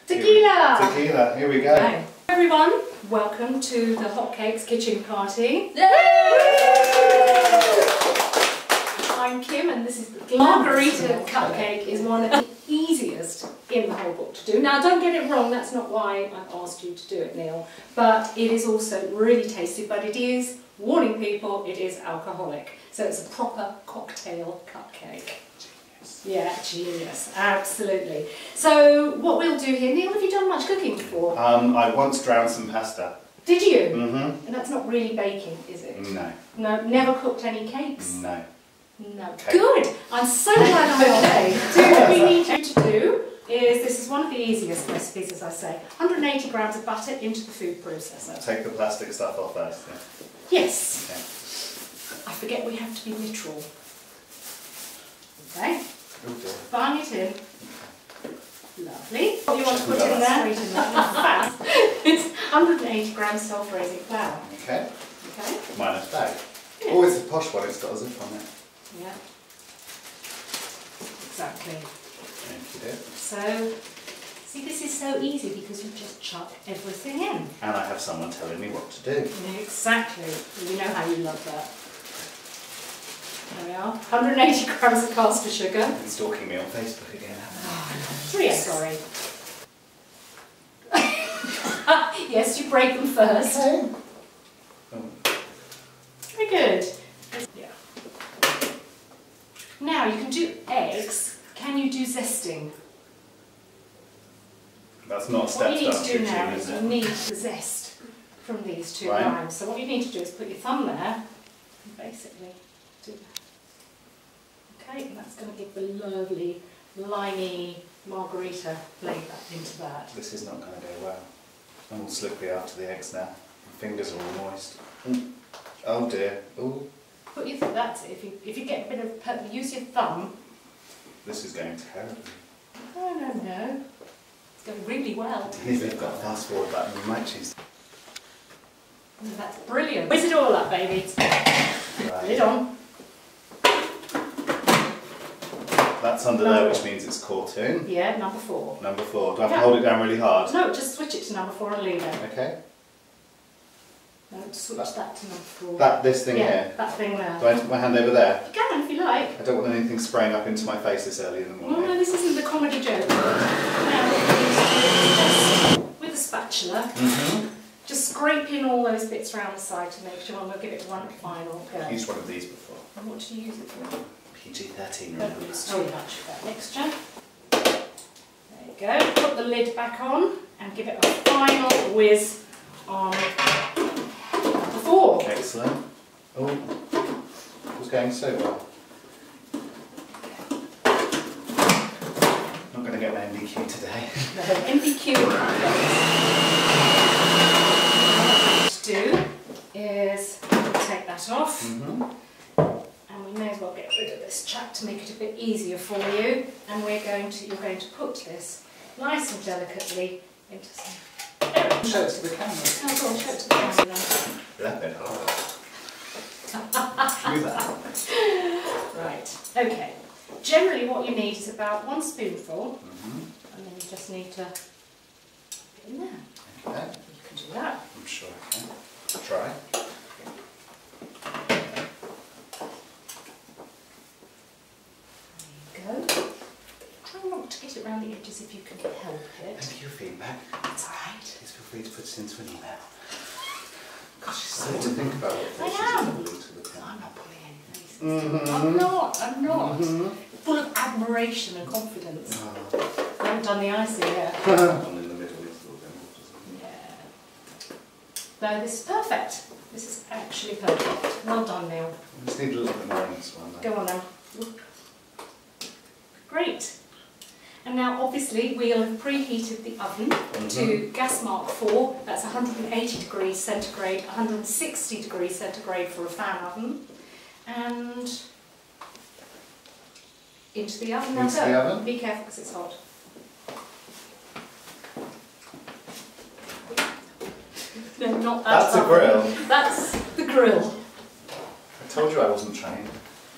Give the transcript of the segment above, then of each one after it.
Tequila! Tequila, here we go. Hi. Everyone, welcome to the Hotcakes kitchen party. Yay! I'm Kim and this is the Margarita Cupcake is one of the easiest in the whole book to do. Now don't get it wrong, that's not why I've asked you to do it, Neil, but it is also really tasty, but it is, warning people, it is alcoholic. So it's a proper cocktail cupcake. Yeah, genius, absolutely. So what we'll do here, Neil, have you done much cooking before? I once drowned some pasta. Did you? Mm-hmm. And that's not really baking, is it? No. No, never cooked any cakes? No. No. Okay. Good! I'm so glad I'm okay. What we need you to do is, this is one of the easiest recipes, as I say, 180 grams of butter into the food processor. Take the plastic stuff off first. Yeah. Yes. Okay. I forget we have to be literal. Okay. Oh dear. Bung it in. Lovely. What do you want to put in there? Fast. It's 180 grams self-raising flour. Okay. Okay. Minus bag. Yeah. Oh, it's a posh one, it's got a zip on it. Yeah. Exactly. Thank you. So, see, this is so easy because you just chuck everything in. And I have someone telling me what to do. Exactly. You know how you love that. There we are. 180 grams of caster sugar. He's stalking me on Facebook again. 3 eggs, sorry. Yes, you break them first. Okay. Oh. Very good. Yeah. Now you can do eggs. Can you do zesting? That's not What step you need start to do now routine, is is you it? need the zest from these two Right. limes. So what you need to do is put your thumb there and basically do that. Okay, and that's going to give the lovely, limey margarita flavour into that. This is not going to go well. I'm all slippery after the eggs now. My fingers are all moist. Oh dear. Oh. Put your that's it. If you get a bit of purple, use your thumb. This is going terribly. Oh no. It's going really well. If you've got a fast forward button, you might choose. Oh, that's brilliant. Whiz it all up, baby. Right. Lid on. That's under there, which means it's quartern. Yeah, number 4. Number 4. Do I have to hold it down really hard? No, just switch it to number 4 and leave it. Okay. No, switch that to number 4. This thing yeah, here. that thing there. Do I put my hand over there? You can if you like. I don't want anything spraying up into my face this early in the Well, morning. no, this isn't the comedy joke. Now, with a spatula, just scrape in all those bits around the side to make sure, and we'll give it one final go. I've used one of these before. And what do you use it for? PG-13, Don't remember? use too much of that mixture. There you go. Put the lid back on and give it a final whiz on number 4. Excellent. Oh, it was going so well. Not going to get my MBQ today. No, MBQ. What to do is take that off. And we may as well get rid of this chap to make it a bit easier for you. And you're going to put this nice and delicately into some. Show it to the camera. Oh, go on, show it to the camera then. Rapid. Do that. Right, okay. Generally what you need is about 1 spoonful, and then you just need to put it in there. Okay. You can do that. I'm sure I can. Try. There you go. Try not to get it around the edges if you can help it. Thank you for your feedback. That's alright. Please feel free to put it into an email. Gosh, it's so to think about what I this am. is to look at. I'm not pulling any faces. I'm not. Full of admiration and confidence. Oh. I haven't done the icing yet. One in the middle is a little bit more, Yeah. No, this is perfect. This is actually perfect. Well done, Neil. I just need a little bit more on this one. Go on now. Great. And now obviously we'll have preheated the oven to gas mark 4, that's 180 degrees centigrade, 160 degrees centigrade for a fan oven. And into the oven. Into the oven. Be careful because it's hot. No, not that. That's a grill. That's the grill. I told you I wasn't trained.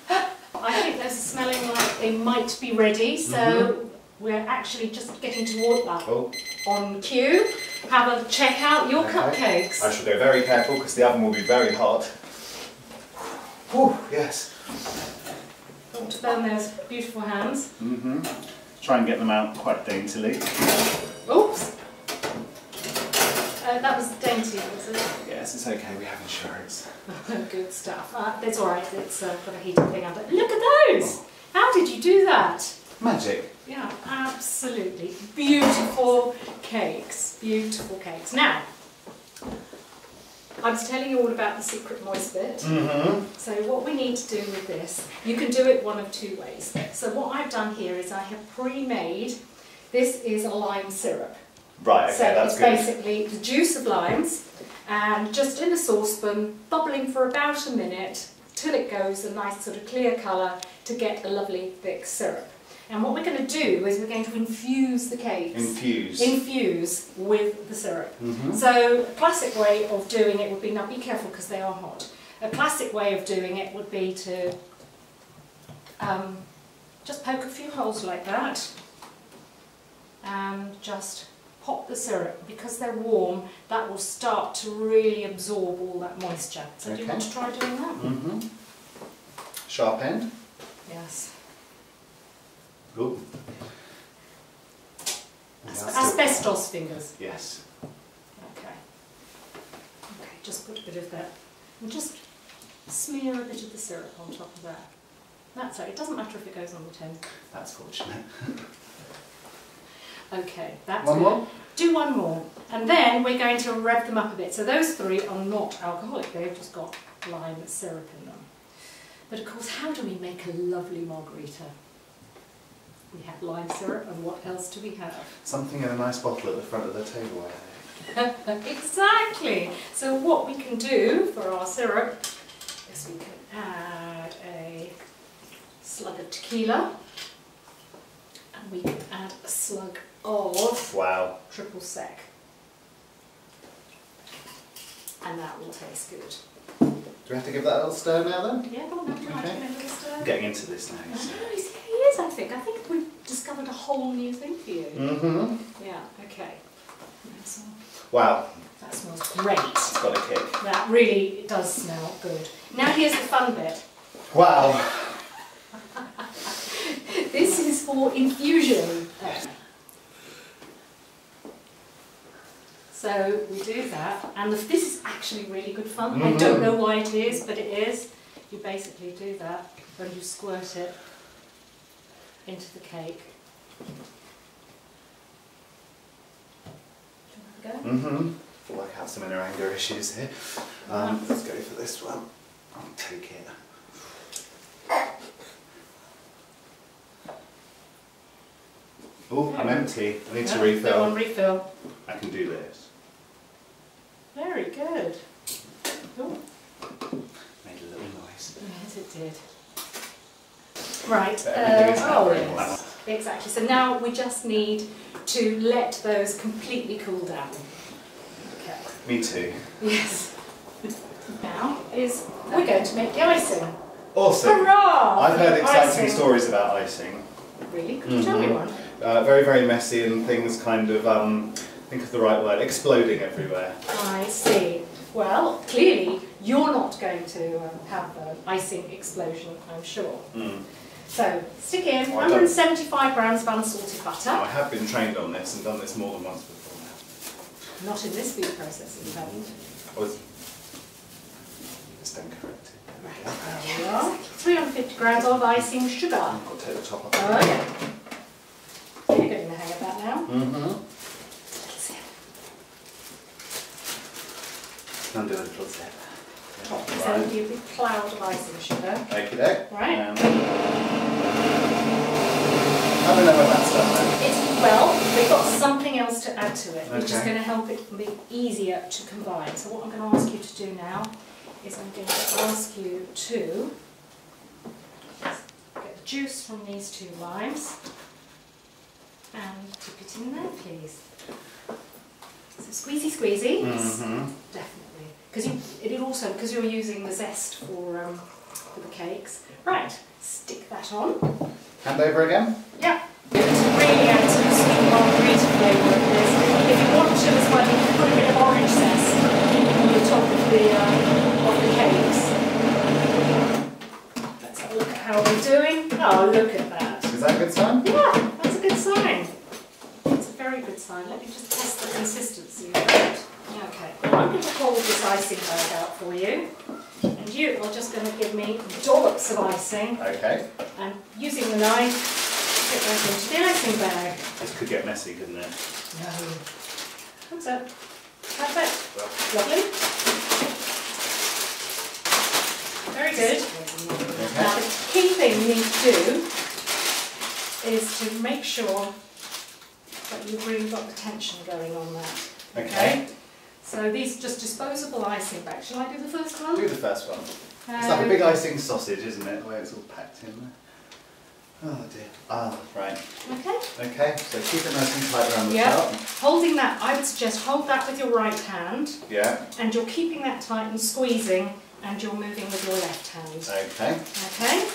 I think those are smelling like they might be ready, so we're actually just getting toward that. Oh. On cue, have a check out your cupcakes. I shall go very careful because the oven will be very hot. Whew, yes. Don't want to burn those beautiful hands. Try and get them out quite daintily. Oops. That was dainty, was it? Yes, it's okay, we have insurance. Good stuff. That's alright, it's got a heated thing under. Look at those! How did you do that? Magic. Yeah, absolutely. Beautiful cakes. Beautiful cakes. Now, I was telling you all about the secret moist bit. So what we need to do with this, you can do it one of two ways. So what I've done here is I have pre-made, this is a lime syrup. Right, okay, so that's it's good. basically the juice of limes and just in a saucepan, bubbling for about a minute till it goes a nice sort of clear colour to get a lovely thick syrup. And what we're going to do is we're going to infuse the cakes. Infuse with the syrup. So a classic way of doing it would be, now be careful because they are hot, a classic way of doing it would be to just poke a few holes like that and just pop the syrup. Because they're warm, that will start to really absorb all that moisture. So do you want to try doing that? Sharp end? Yes. Ooh. Asbestos fingers. Yes. Okay. Okay, just put a bit of that. And just smear a bit of the syrup on top of that. That's right, it doesn't matter if it goes on the tin. That's fortunate. Okay, that's one good. more? Do one more. And then we're going to rev them up a bit. So those three are not alcoholic, they've just got lime syrup in them. But of course, how do we make a lovely margarita? We have lime syrup, and what else do we have? Something in a nice bottle at the front of the table, I think. Exactly! So what we can do for our syrup is we can add a slug of tequila, and we can add a slug of triple sec. And that will taste good. Do we have to give that a little stir now then? Yeah, go on, give it a little stir. I'm getting into this now. So. He is, I think. I think we've discovered a whole new thing for you. Yeah, okay. Wow. That smells great. It's got a kick. That really does smell good. Now here's the fun bit. Wow. This is for infusion. So we do that, and this is actually really good fun. I don't know why it is, but it is. You basically do that when you squirt it into the cake. Do you want to go? Feel like I have some inner anger issues here. Let's go for this one. I'll take it. Oh, I'm empty. I need to refill. Go on, refill. I can do this. Very good. Ooh. Made a little noise. Yes, it did. Right. Oh, yes. Exactly. So now we just need to let those completely cool down. Okay. Me too. Yes. Now we're going to make the icing. Awesome. Hurrah! I've heard exciting icing. stories about icing. Really? Could you tell me one? Very, very messy and things kind of, think of the right word, exploding everywhere. I see. Well, clearly you're not going to have an icing explosion, I'm sure. So, stick in 175 grams of unsalted butter. I have been trained on this and done this more than once before now. Not in this food process, you haven't. Stand corrected. Right, there we are. 350 grams of icing sugar. I'll take the top off. Oh, yeah. So you're getting the hang of that now. Undo a little zip. So it'll be a big cloud of icing sugar. Okay. Right. I don't know when that's done then. Well, we've got something else to add to it, which is Okay. going to help it be easier to combine. So what I'm going to ask you to do now is I'm going to ask you to get the juice from these two limes and dip it in there, please. So squeezy, squeezy. Definitely. Because you're using the zest for the cakes. Right, stick that on. Hand over again? Yeah. Really put a bit of orange zest on the top of the cakes. Let's have a look at how we're doing. Oh, look at that. Is that a good sign? Yeah, that's a good sign. It's a very good sign. Let me just test the consistency of it. Okay, well, I'm going to hold this icing bag out for you. And you are just going to give me dollops of icing. Okay. And using the knife, put that into the icing bag. This could get messy, couldn't it? No. That's it. Perfect. Well. Lovely. Very good. Okay. Now the key thing you need to do is to make sure that you've really got the tension going on that. Okay. So these are just disposable icing bags. Shall I do the first one? Do the first one. It's like a big icing sausage, isn't it? Where it's all packed in there. Oh dear. Ah, right. Okay. Okay, so keep it nice and tight around the Yeah. top. Holding that, I would suggest hold that with your right hand. Yeah. And you're keeping that tight and squeezing, and you're moving with your left hand. Okay. Okay.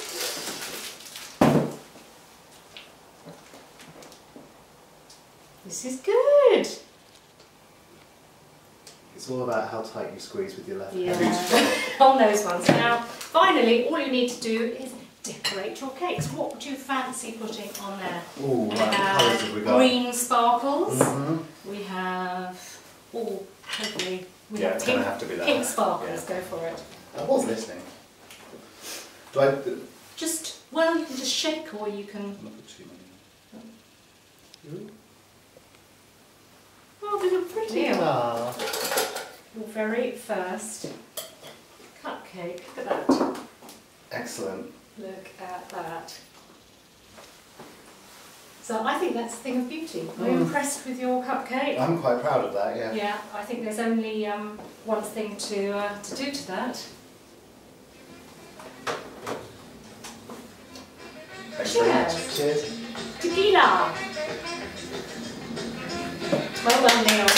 This is good. It's all about how tight you squeeze with your left hand. Yeah. On those ones. Now, finally, all you need to do is decorate your cakes. What would you fancy putting on there? Ooh, We right, what colours have we got? green sparkles. Mm-hmm. We have, hopefully, we Yeah, have it's pink, going to have to be that. pink sparkles. Yeah. Go for it. I was listening. Do I... Just, well, you can just shake, or you can. Not put too many. Oh, they look pretty. Ah. Your very first cupcake. Look at that. Excellent. Look at that. So I think that's a thing of beauty. Are you impressed with your cupcake? I'm quite proud of that, yeah. Yeah, I think there's only one thing to do to that. Excellent. Cheers. Cheers. Tequila! Well done, Neil.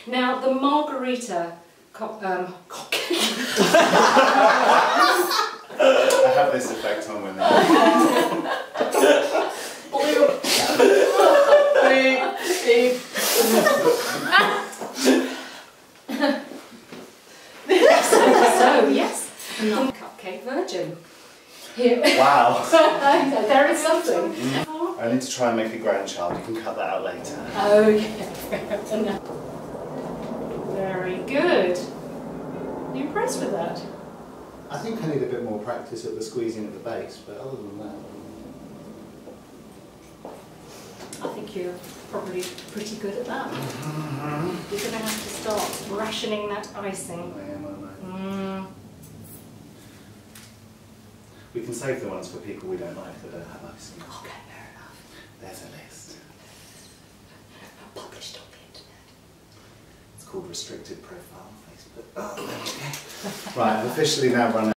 Now, the Margarita Cupcake. I have this effect on when So, yes, the Cupcake Virgin. Here. Wow. There is something. I need to try and make a grandchild. You can cut that out later. Okay. Very good. Are you impressed with that? I think I need a bit more practice at the squeezing at the base, but other than that... I think you're probably pretty good at that. You're going to have to start rationing that icing. I am, aren't I? We can save the ones for people we don't like that don't have icing. Okay, fair enough. There's a list. Published on the internet. It's called Restricted Profile on Facebook. Oh, there we go. Right, I've officially now run out.